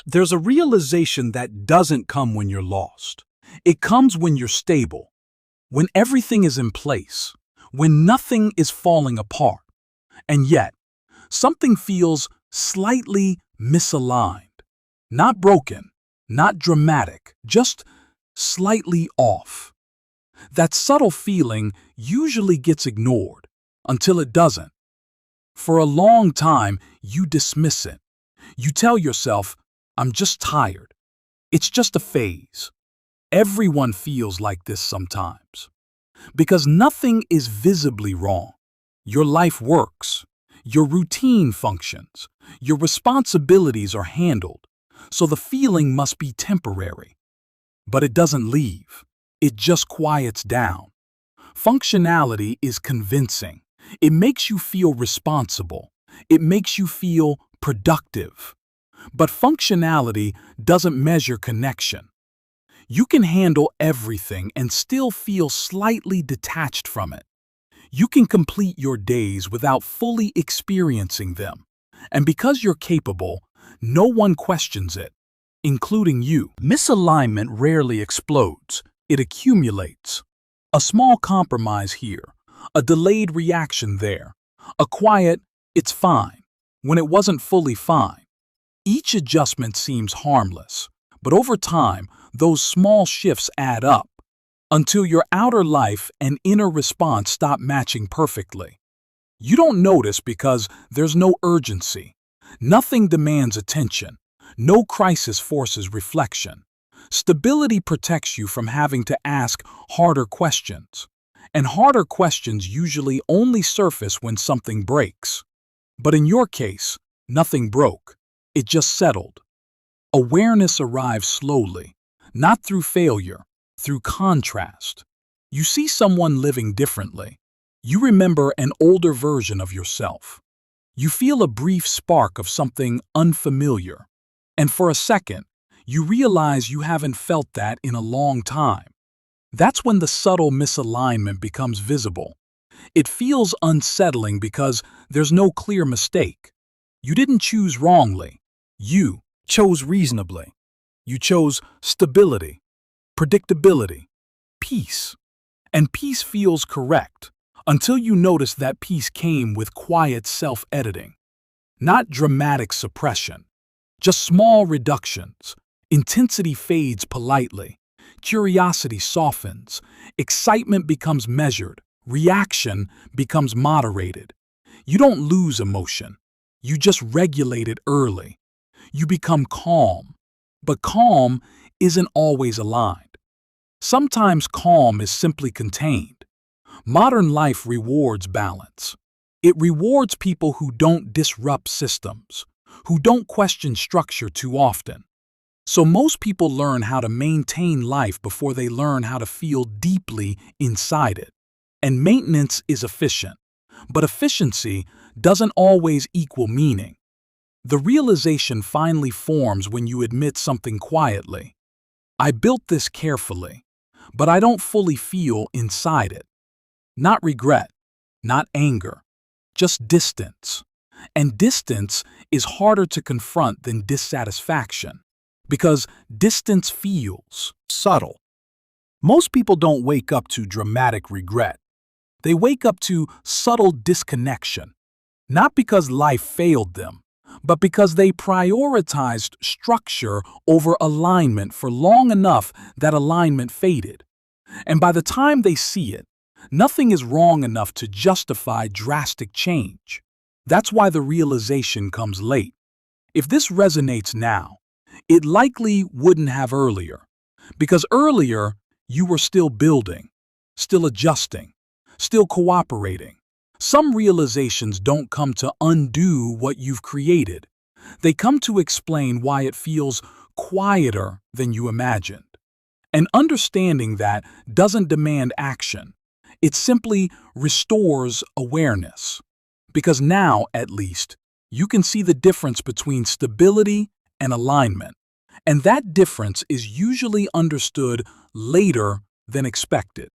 There's a realization that doesn't come when you're lost. It comes when you're stable, when everything is in place, when nothing is falling apart. And yet, something feels slightly misaligned. Not broken, not dramatic, just slightly off. That subtle feeling usually gets ignored until it doesn't. For a long time, you dismiss it. You tell yourself, I'm just tired. It's just a phase. Everyone feels like this sometimes. Because nothing is visibly wrong. Your life works. Your routine functions. Your responsibilities are handled. So the feeling must be temporary. But it doesn't leave. It just quiets down. Functionality is convincing. It makes you feel responsible. It makes you feel productive. But functionality doesn't measure connection. You can handle everything and still feel slightly detached from it. You can complete your days without fully experiencing them. And because you're capable, no one questions it, including you. Misalignment rarely explodes. It accumulates. A small compromise here, a delayed reaction there, a quiet, it's fine, when it wasn't fully fine. Each adjustment seems harmless, but over time, those small shifts add up until your outer life and inner response stop matching perfectly. You don't notice because there's no urgency. Nothing demands attention. No crisis forces reflection. Stability protects you from having to ask harder questions. And harder questions usually only surface when something breaks. But in your case, nothing broke. It just settled. Awareness arrives slowly, not through failure, through contrast. You see someone living differently. You remember an older version of yourself. You feel a brief spark of something unfamiliar. And for a second, you realize you haven't felt that in a long time. That's when the subtle misalignment becomes visible. It feels unsettling because there's no clear mistake. You didn't choose wrongly. You chose reasonably. You chose stability, predictability, peace. And peace feels correct until you notice that peace came with quiet self-editing. Not dramatic suppression, just small reductions. Intensity fades politely. Curiosity softens. Excitement becomes measured. Reaction becomes moderated. You don't lose emotion. You just regulate it early. You become calm. But calm isn't always aligned. Sometimes calm is simply contained. Modern life rewards balance. It rewards people who don't disrupt systems, who don't question structure too often. So most people learn how to maintain life before they learn how to feel deeply inside it. And maintenance is efficient, but efficiency doesn't always equal meaning. The realization finally forms when you admit something quietly. I built this carefully, but I don't fully feel inside it. Not regret, not anger, just distance. And distance is harder to confront than dissatisfaction, because distance feels subtle. Most people don't wake up to dramatic regret. They wake up to subtle disconnection, not because life failed them, but because they prioritized structure over alignment for long enough that alignment faded. And by the time they see it, nothing is wrong enough to justify drastic change. That's why the realization comes late. If this resonates now, it likely wouldn't have earlier, because earlier you were still building, still adjusting, still cooperating. Some realizations don't come to undo what you've created. They come to explain why it feels quieter than you imagined. And understanding that doesn't demand action. It simply restores awareness. Because now, at least, you can see the difference between stability and alignment. And that difference is usually understood later than expected.